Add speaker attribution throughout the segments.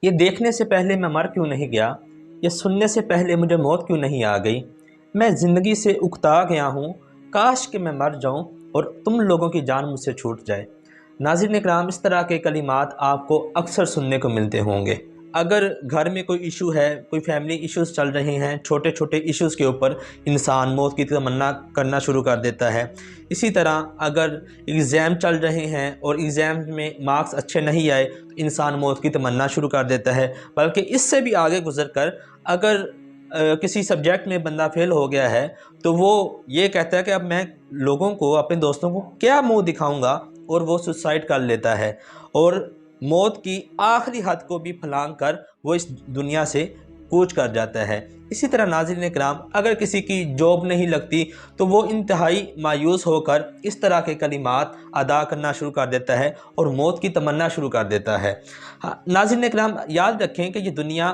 Speaker 1: یہ دیکھنے سے پہلے میں مر کیوں نہیں گیا، یہ سننے سے پہلے مجھے موت کیوں نہیں آ گئی، میں زندگی سے اکتا گیا ہوں، کاش کہ میں مر جاؤں اور تم لوگوں کی جان مجھ سے چھوٹ جائے۔ ناظرین اکرام، اس طرح کے کلمات آپ کو اکثر سننے کو ملتے ہوں گے۔ اگر گھر میں کوئی ایشو ہے، کوئی فیملی ایشوز چل رہے ہیں، چھوٹے چھوٹے ایشوز کے اوپر انسان موت کی تمنا کرنا شروع کر دیتا ہے۔ اسی طرح اگر ایگزام چل رہے ہیں اور ایگزام میں مارکس اچھے نہیں آئے تو انسان موت کی تمنا شروع کر دیتا ہے، بلکہ اس سے بھی آگے گزر کر اگر کسی سبجیکٹ میں بندہ فیل ہو گیا ہے تو وہ یہ کہتا ہے کہ اب میں لوگوں کو، اپنے دوستوں کو کیا منہ دکھاؤں گا، اور وہ سوسائڈ کر لیتا ہے اور موت کی آخری حد کو بھی پھلانگ کر وہ اس دنیا سے کوچ کر جاتا ہے۔ اسی طرح ناظرین کرام، اگر کسی کی جاب نہیں لگتی تو وہ انتہائی مایوس ہو کر اس طرح کے کلمات ادا کرنا شروع کر دیتا ہے اور موت کی تمنا شروع کر دیتا ہے۔ ناظرین کرام، یاد رکھیں کہ یہ دنیا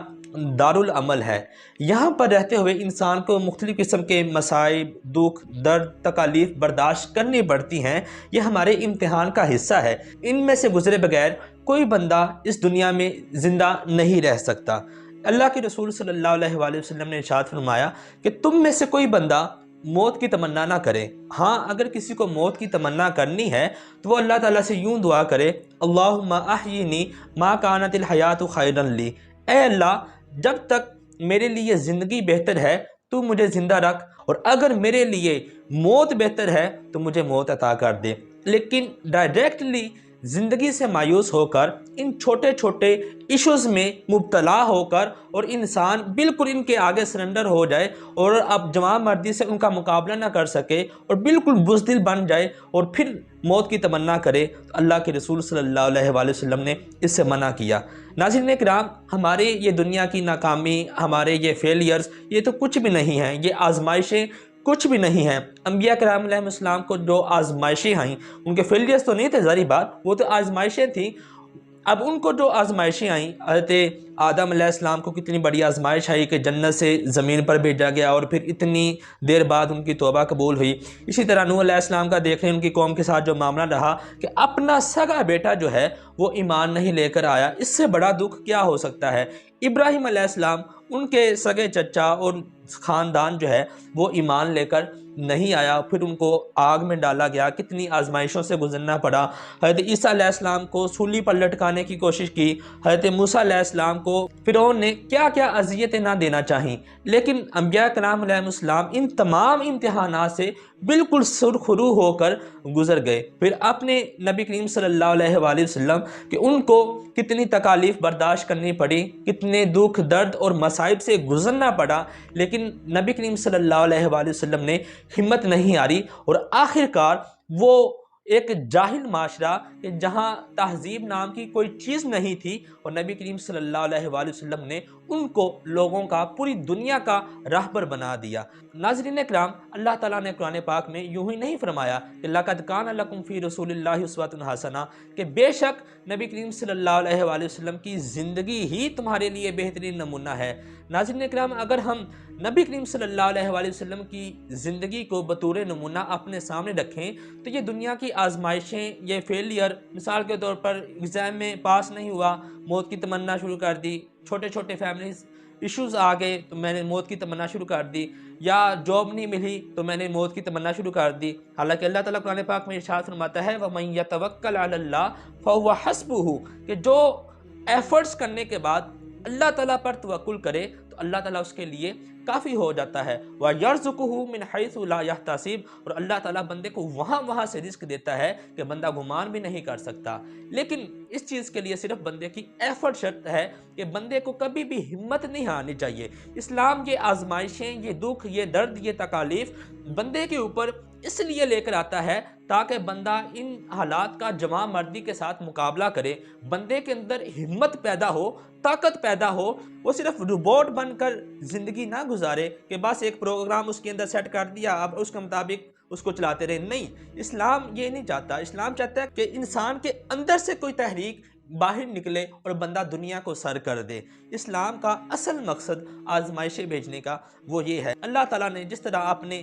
Speaker 1: دارالعمل ہے۔ یہاں پر رہتے ہوئے انسان کو مختلف قسم کے مصائب، دکھ، درد، تکالیف برداشت کرنی پڑتی ہیں۔ یہ ہمارے امتحان کا حصہ ہے۔ ان میں سے گزرے بغیر کوئی بندہ اس دنیا میں زندہ نہیں رہ سکتا۔ اللہ کے رسول صلی اللہ علیہ وآلہ وسلم نے ارشاد فرمایا کہ تم میں سے کوئی بندہ موت کی تمنا نہ کرے۔ ہاں، اگر کسی کو موت کی تمنا کرنی ہے تو وہ اللہ تعالیٰ سے یوں دعا کرے، اللہم احیینی ما کانت الحیات خیرا لی، اے اللہ، جب تک میرے لیے زندگی بہتر ہے تو مجھے زندہ رکھ، اور اگر میرے لیے موت بہتر ہے تو مجھے موت عطا کر دے۔ لیکن ڈائریکٹلی زندگی سے مایوس ہو کر ان چھوٹے چھوٹے ایشوز میں مبتلا ہو کر اور انسان بالکل ان کے آگے سرنڈر ہو جائے اور اب جوان مردی سے ان کا مقابلہ نہ کر سکے اور بالکل بزدل بن جائے اور پھر موت کی تمنا کرے، تو اللہ کے رسول صلی اللہ علیہ وآلہ وسلم نے اس سے منع کیا۔ ناظرین کرام، ہمارے یہ دنیا کی ناکامی، ہمارے یہ فیلیئرز، یہ تو کچھ بھی نہیں ہیں، یہ آزمائشیں کچھ بھی نہیں ہیں۔ انبیاء کرام علیہ السلام کو جو آزمائشیں آئیں، ان کے فیلیئرز تو نہیں تھے، ظاہری بات، وہ تو آزمائشیں تھیں۔ اب ان کو جو آزمائشیں آئیں، حضرت آدم علیہ السلام کو کتنی بڑی آزمائش آئی کہ جنت سے زمین پر بھیجا گیا اور پھر اتنی دیر بعد ان کی توبہ قبول ہوئی۔ اسی طرح نوح علیہ السلام کا دیکھیں ان کی قوم کے ساتھ جو معاملہ رہا کہ اپنا سگا بیٹا جو ہے وہ ایمان نہیں لے کر آیا، اس سے بڑا دکھ کیا ہو سکتا ہے۔ ابراہیم علیہ السلام، ان کے سگے چچا اور خاندان جو ہے وہ ایمان لے کر نہیں آیا، پھر ان کو آگ میں ڈالا گیا، کتنی آزمائشوں سے گزرنا پڑا۔ حضرت عیسیٰ علیہ السلام کو سولی پر لٹکانے کی کوشش کی، حضرت موسیٰ علیہ السلام کو فرعون نے کیا کیا اذیتیں نہ دینا چاہیں، لیکن انبیاء کرام علیہ السلام ان تمام امتحانات سے بالکل سرخرو ہو کر گزر گئے۔ پھر اپنے نبی کریم صلی اللہ علیہ وآلہ وسلم کہ ان کو کتنی تکالیف برداشت کرنی پڑی، کتنے دکھ، درد اور مصائب سے گزرنا پڑا، لیکن نبی کریم صلی اللہ علیہ وآلہ وسلم نے ہمت نہیں ہاری، اور آخر کار وہ ایک جاہل معاشرہ کہ جہاں تہذیب نام کی کوئی چیز نہیں تھی، اور نبی کریم صلی اللہ علیہ وآلہ وسلم نے ان کو لوگوں کا، پوری دنیا کا راہبر بنا دیا۔ ناظرین اکرام، اللہ تعالیٰ نے قرآن پاک میں یوں ہی نہیں فرمایا کہ لَقَدْ كَانَ لَكُمْ فِي رَسُولِ اللَّهِ أُسْوَةٌ حَسَنَةٌ، کہ بے شک نبی کریم صلی اللہ علیہ وآلہ وسلم کی زندگی ہی تمہارے لیے بہترین نمونہ ہے۔ ناظرین اکرام، اگر ہم نبی کریم صلی اللہ علیہ وآلہ وسلم کی زندگی کو بطور نمونہ اپنے سامنے رکھیں تو یہ دنیا کی آزمائشیں، یہ فیلئر، مثال کے طور پر ایگزام میں پاس نہیں ہوا، موت کی تمنا شروع کر دی، چھوٹے چھوٹے فیملیز ایشوز آ گئے تو میں نے موت کی تمنا شروع کر دی، یا جاب نہیں ملی تو میں نے موت کی تمنا شروع کر دی۔ حالانکہ اللہ تعالیٰ قرآن پاک میں ارشاد فرماتا ہے وَمَن يَتَوَكَّلْ عَلَى اللَّهِ فَهُوَ حَسْبُهُ، کہ جو ایفرٹس کرنے کے بعد اللہ تعالیٰ پر توکل کرے تو اللہ تعالیٰ اس کے لیے کافی ہو جاتا ہے۔ وَيَرْزُقُهُ مِنْ حَيْثُ لَا يَحْتَسِبُ، اور اللہ تعالیٰ بندے کو وہاں سے رزق دیتا ہے کہ بندہ گمان بھی نہیں کر سکتا۔ لیکن اس چیز کے لیے صرف بندے کی ایفرٹ شرط ہے کہ بندے کو کبھی بھی ہمت نہیں ہارنی چاہیے۔ اسلام یہ آزمائشیں، یہ دکھ، یہ درد، یہ تکالیف بندے کے اوپر اس لیے لے کر آتا ہے تاکہ بندہ ان حالات کا جوان مردی کے ساتھ مقابلہ کرے، بندے کے اندر ہمت پیدا ہو، طاقت پیدا ہو، وہ صرف روبوٹ بن کر زندگی نہ گزارے کہ بس ایک پروگرام اس کے اندر سیٹ کر دیا، اب اس کے مطابق اس کو چلاتے رہے۔ نہیں، اسلام یہ نہیں چاہتا۔ اسلام چاہتا ہے کہ انسان کے اندر سے کوئی تحریک باہر نکلے اور بندہ دنیا کو سر کر دے۔ اسلام کا اصل مقصد آزمائشیں بھیجنے کا وہ یہ ہے۔ اللہ تعالیٰ نے جس طرح اپنے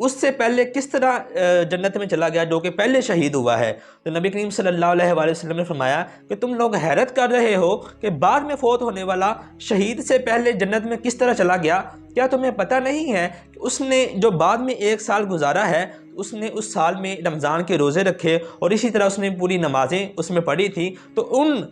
Speaker 1: اس سے پہلے کس طرح جنت میں چلا گیا جو کہ پہلے شہید ہوا ہے۔ تو نبی کریم صلی اللہ علیہ وآلہ وسلم نے فرمایا کہ تم لوگ حیرت کر رہے ہو کہ بعد میں فوت ہونے والا شہید سے پہلے جنت میں کس طرح چلا گیا؟ کیا تمہیں پتہ نہیں ہے کہ اس نے جو بعد میں 1 سال گزارا ہے، اس نے اس سال میں رمضان کے روزے رکھے اور اسی طرح اس نے پوری نمازیں اس میں پڑھی تھیں، تو ان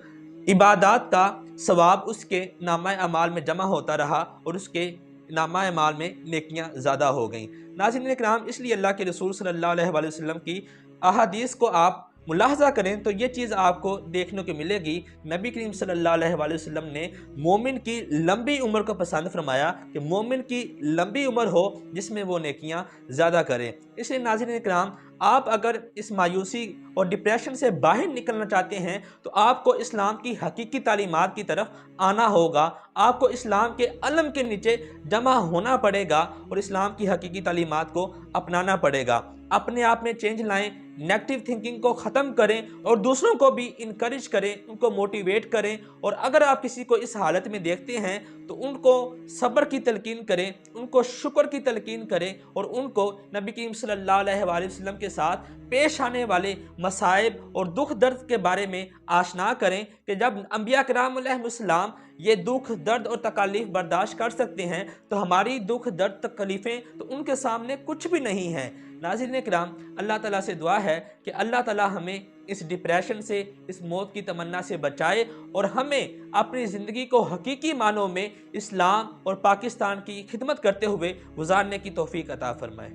Speaker 1: عبادات کا ثواب اس کے نامہ اعمال میں جمع ہوتا رہا اور اس کے نامہ اعمال میں نیکیاں زیادہ ہو گئیں۔ ناظرین کرام، اس لیے اللہ کے رسول صلی اللہ علیہ وآلہ وسلم کی احادیث کو آپ ملاحظہ کریں تو یہ چیز آپ کو دیکھنے کو ملے گی۔ نبی کریم صلی اللہ علیہ وآلہ وسلم نے مومن کی لمبی عمر کو پسند فرمایا کہ مومن کی لمبی عمر ہو جس میں وہ نیکیاں زیادہ کرے۔ اس لیے ناظرین کرام، آپ اگر اس مایوسی اور ڈپریشن سے باہر نکلنا چاہتے ہیں تو آپ کو اسلام کی حقیقی تعلیمات کی طرف آنا ہوگا، آپ کو اسلام کے علم کے نیچے جمع ہونا پڑے گا اور اسلام کی حقیقی تعلیمات کو اپنانا پڑے گا۔ اپنے آپ میں چینج لائیں، نیگیٹو تھنکنگ کو ختم کریں اور دوسروں کو بھی انکریج کریں، ان کو موٹیویٹ کریں، اور اگر آپ کسی کو اس حالت میں دیکھتے ہیں تو ان کو صبر کی تلقین کریں، ان کو شکر کی تلقین کریں اور ان کو نبی کریم صلی اللہ علیہ وآلہ وسلم کے ساتھ پیش آنے والے مصائب اور دکھ درد کے بارے میں آشنا کریں کہ جب انبیاء کرام علیہ السلام یہ دکھ درد اور تکالیف برداشت کر سکتے ہیں تو ہماری دکھ درد تکلیفیں تو ان کے سامنے کچھ بھی نہیں ہیں۔ ناظرین کرام، اللہ تعالیٰ سے دعا ہے کہ اللہ تعالیٰ ہمیں اس ڈپریشن سے، اس موت کی تمنا سے بچائے اور ہمیں اپنی زندگی کو حقیقی معنوں میں اسلام اور پاکستان کی خدمت کرتے ہوئے گزارنے کی توفیق عطا فرمائے۔